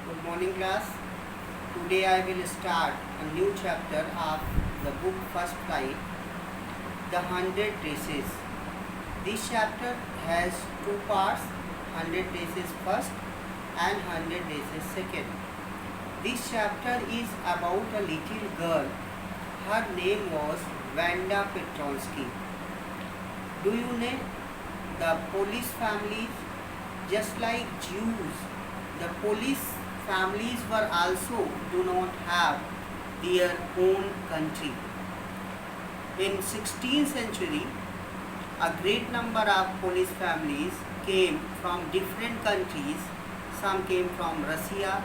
Good morning, class. Today I will start a new chapter of the book First Flight, The 100 Races. This chapter has two parts, 100 Races first and 100 Races second. This chapter is about a little girl. Her name was Vanda Petronsky. Do you know the police families, just like Jews, the police families were also do not have their own country. In 16th century, a great number of police families came from different countries. Some came from Russia,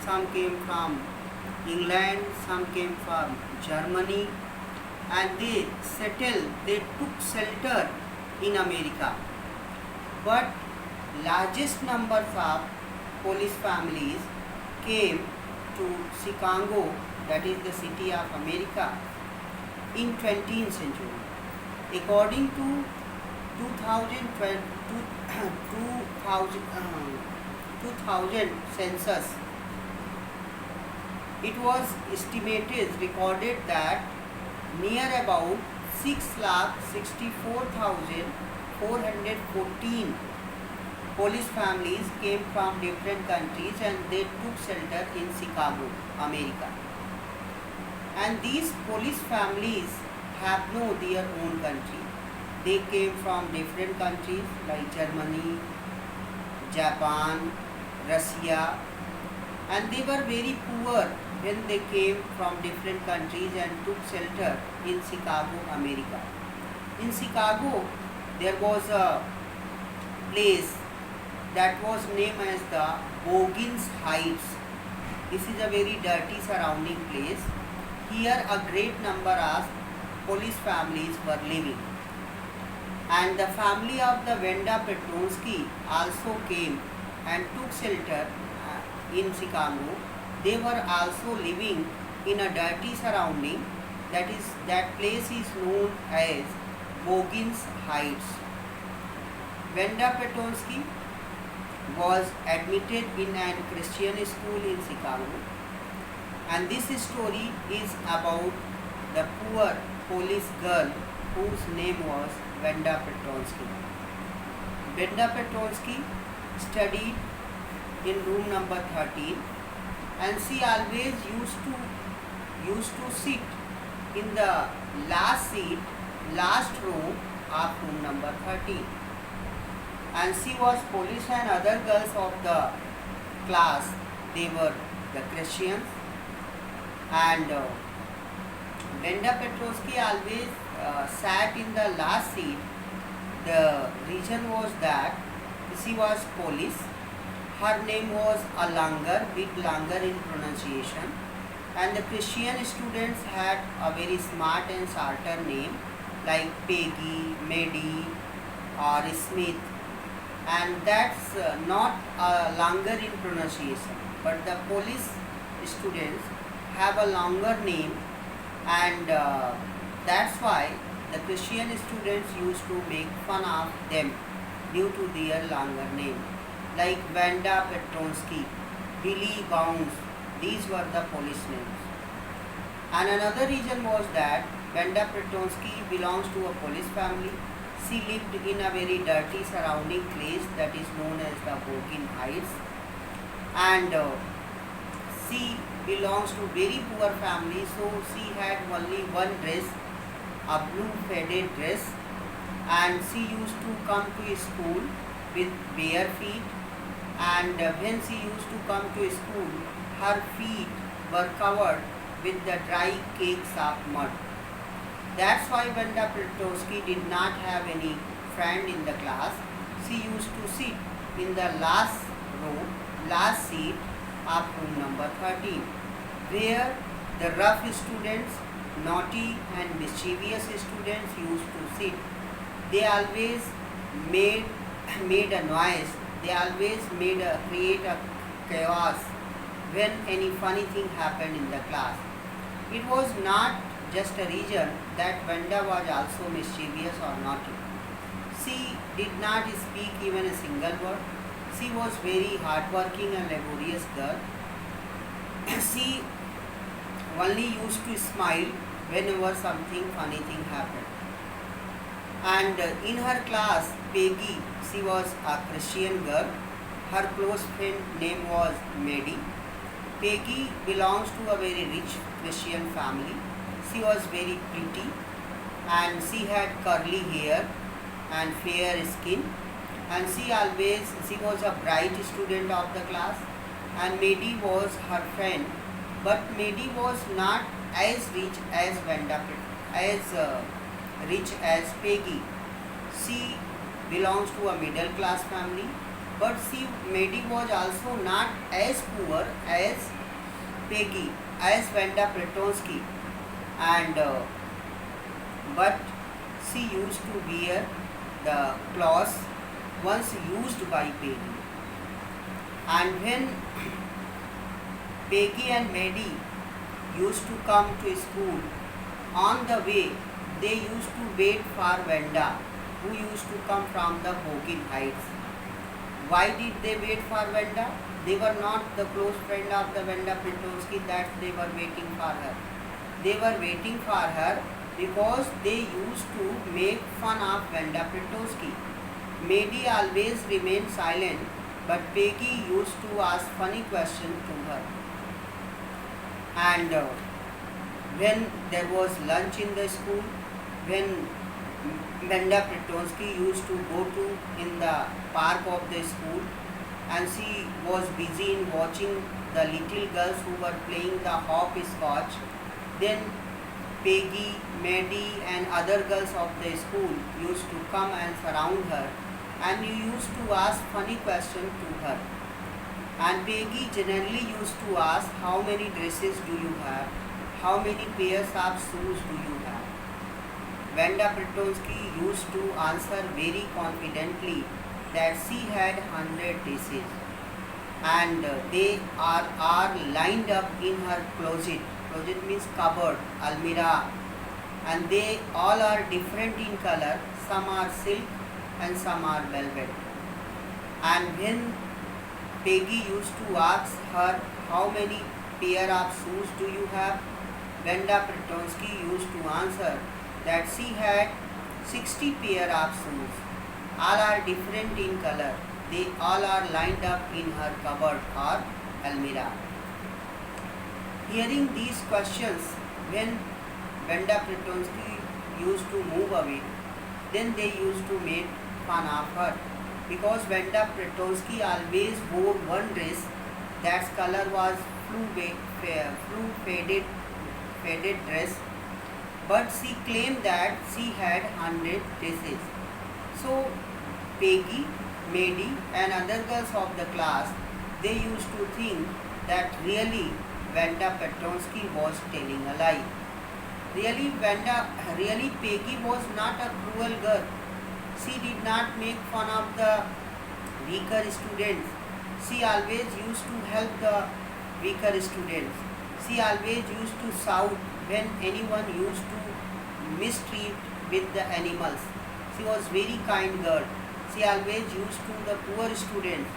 some came from England, some came from Germany, and they took shelter in America. But largest numbers of police families came to Chicago, that is the city of America, in 20th century. According to 2000 census, it was recorded that near about 6,64,414 police families came from different countries and they took shelter in Chicago, America. And these police families have no their own country. They came from different countries like Germany, Japan, Russia, and they were very poor when they came from different countries and took shelter in Chicago, America. In Chicago, there was a place that was named as the Bogins Heights. This is a very dirty surrounding place. Here a great number of police families were living. And the family of the Vanda Petronsky also came and took shelter in Chicago. They were also living in a dirty surrounding. That place is known as Bogins Heights. Vanda Petronsky was admitted in a Christian school in Chicago, and this story is about the poor police girl whose name was Vanda Petronsky. Vanda Petronsky studied in room number 13, and she always used to sit in the last row of room number 13. And she was Polish and other girls of the class, they were the Christians. And Vanda Petronsky always sat in the last seat. The reason was that she was Polish. Her name was a longer, bit longer in pronunciation. And the Christian students had a very smart and shorter name like Peggy, Maddie or Smith. And that's not longer in pronunciation, but the police students have a longer name, and that's why the Christian students used to make fun of them due to their longer name, like Vanda Petronsky, Billy Bounds. These were the police names. And another reason was that Vanda Petronsky belongs to a police family. She lived in a very dirty surrounding place that is known as the Bogin Heights, and she belongs to very poor family, so she had only one dress, a blue faded dress, and she used to come to school with bare feet, and when she used to come to school, her feet were covered with the dry cakes of mud. That's why Vanda Petronsky did not have any friend in the class. She used to sit in the last row, last seat of room number 13, where the rough students, naughty and mischievous students used to sit. They always made a noise. They always create a chaos when any funny thing happened in the class. It was not just a reason that Vanda was also mischievous or naughty. She did not speak even a single word. She was very hardworking and laborious girl. she only used to smile whenever something funny thing happened. And in her class, Peggy, she was a Christian girl. Her close friend name was Maddie. Peggy belongs to a very rich Christian family. She was very pretty and she had curly hair and fair skin, and she was a bright student of the class, and Maddie was her friend, but Maddie was not as rich as rich as Peggy. She belongs to a middle class family, but Maddie was also not as poor as Peggy, as Vanda Pretonsky, and but she used to wear the clothes once used by Peggy. And when Peggy and Maddie used to come to school, on the way they used to wait for Vanda, who used to come from the Bokin Heights. Why did they wait for Vanda? They were not the close friend of the Vanda Pretonsky that they were waiting for her. They were waiting for her because they used to make fun of Vanda Pretonsky. Maddie always remained silent, but Peggy used to ask funny questions to her. And when there was lunch in the school, when Vanda Pretonsky used to go to in the park of the school, and she was busy in watching the little girls who were playing the hopscotch, then Peggy, Maddie and other girls of the school used to come and surround her, and you used to ask funny questions to her. And Peggy generally used to ask, how many dresses do you have? How many pairs of shoes do you have? Vanda Pretonsky used to answer very confidently that she had 100 dresses, and they are lined up in her closet. Closet means cupboard, almirah, and they all are different in color. Some are silk and some are velvet. And when Peggy used to ask her, how many pair of shoes do you have? Vanda Pretonsky used to answer that she had 60 pair of shoes. All are different in color. They all are lined up in her cupboard or almirah. Hearing these questions, when Vanda Pretonsky used to move away, then they used to make fun of her, because Vanda Pretonsky always wore one dress that's color was faded dress, but she claimed that she had 100 dresses. So Peggy, Maddie and other girls of the class, they used to think that really Vanda Pretonsky was telling a lie. Really Peggy was not a cruel girl. She did not make fun of the weaker students. She always used to help the weaker students. She always used to shout when anyone used to mistreat with the animals. She was very kind girl. She always used to the poor students.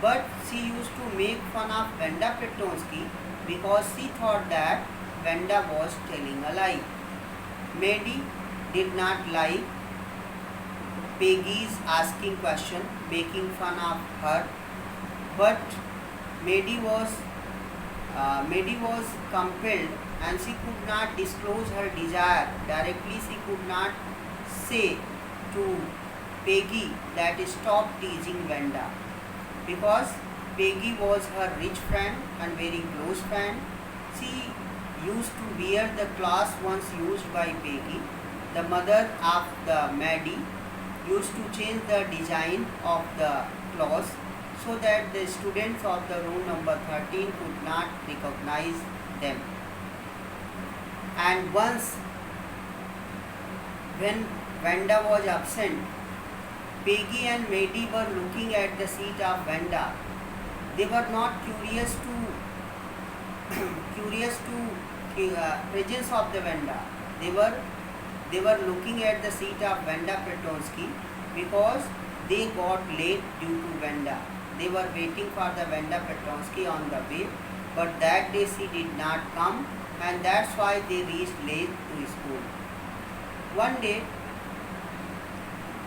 But she used to make fun of Vanda Pretonsky because she thought that Vanda was telling a lie. Maddie did not lie. Peggy's asking question, making fun of her, but Maddie was compelled, and she could not disclose her desire directly. She could not say to Peggy that stop teasing Vanda, because Peggy was her rich friend and very close friend. She used to wear the clothes once used by Peggy. The mother of the Maddie used to change the design of the clothes so that the students of the room number 13 could not recognize them. And once when Vanda was absent, Peggy and Maddie were looking at the seat of Vanda. They were not curious to presence of the Vanda. They were looking at the seat of Vanda Pretonsky because they got late due to Vanda. They were waiting for the Vanda Pretonsky on the way, but that day she did not come, and that's why they reached late to school. One day,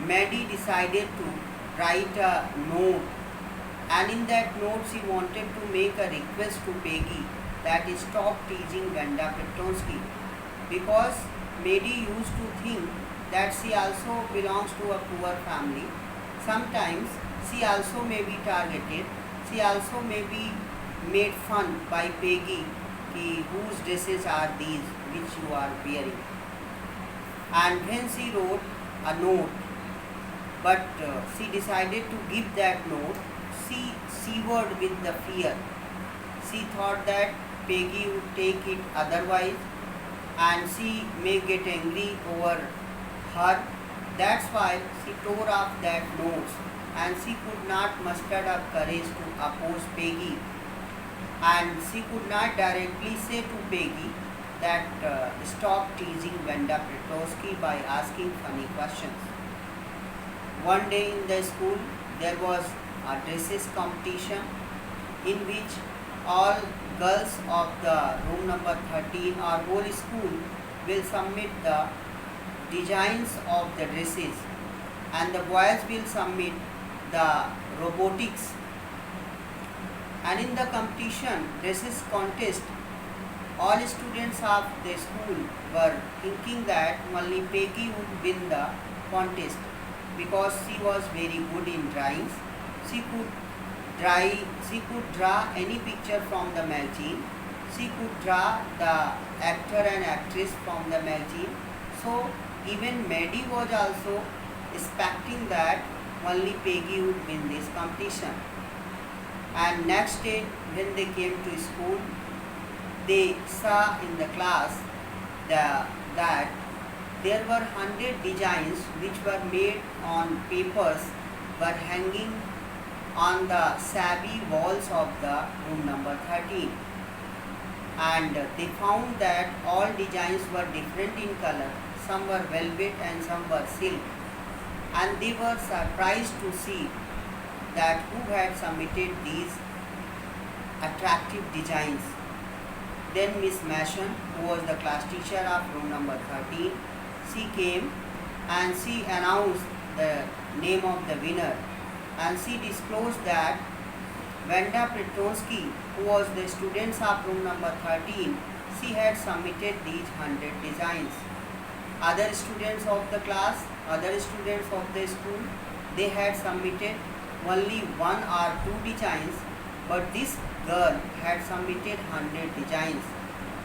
Maddie decided to write a note, and in that note she wanted to make a request to Peggy that is stop teasing Vanda Petronsky, because Maddie used to think that she also belongs to a poor family. Sometimes she also may be targeted, she also may be made fun by Peggy ki whose dresses are these which you are wearing. And when she wrote a note, but she decided to give that note, she shivered with the fear. She thought that Peggy would take it otherwise and she may get angry over her. That's why she tore off that note, and she could not muster up courage to oppose Peggy, and she could not directly say to Peggy that stop teasing Vanda Petrosky by asking funny questions. One day in the school there was a dresses competition in which all girls of the room number 13 or whole school will submit the designs of the dresses, and the boys will submit the robotics. And in the competition dresses contest, all students of the school were thinking that only Peggy would win the contest because she was very good in drawings. She could draw any picture from the magazine. She could draw the actor and actress from the magazine. So even Maddie was also expecting that only Peggy would win this competition. And next day when they came to school, they saw in the class that there were 100 designs which were made on papers were hanging on the shabby walls of the room number 13. And they found that all designs were different in color. Some were velvet and some were silk. And they were surprised to see that who had submitted these attractive designs. Then Miss Mason, who was the class teacher of room number 13, she came and she announced the name of the winner, and she disclosed that Vanda Petronsky, who was the students of room number 13, she had submitted these 100 designs. Other students of the class, other students of the school, they had submitted only one or two designs, but this girl had submitted 100 designs.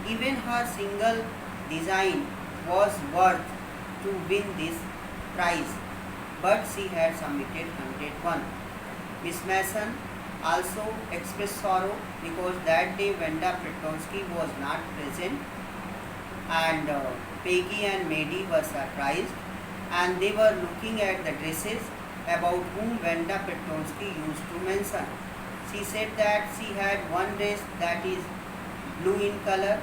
Even her single design was worth to win this prize, but she had submitted 101. Miss Mason also expressed sorrow because that day Vanda Petronsky was not present, and Peggy and Maddie were surprised, and they were looking at the dresses about whom Vanda Petronsky used to mention. She said that she had one dress that is blue in color,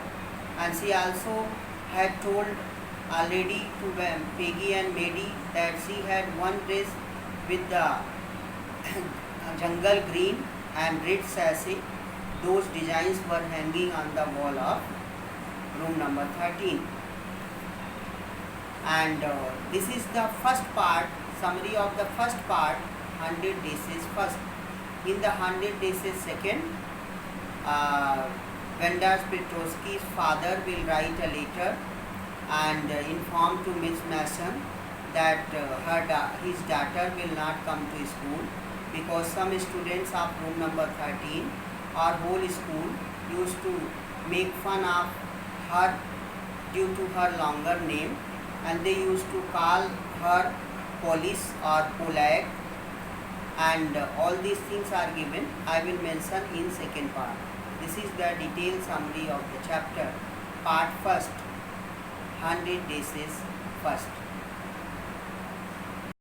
and she also had told already to Peggy and Maddie that she had one dress with the jungle green and red sachet. Those designs were hanging on the wall of room number 13. And this is the first part, summary of the first part, 100 days first. In the 100 days second, Vanda Petrosky's father will write a letter and inform to Miss Mason that his daughter will not come to school because some students of room number 13 or whole school used to make fun of her due to her longer name, and they used to call her police or polite, and all these things are given. I will mention in second part. This is the detailed summary of the chapter, part first, 100 days first.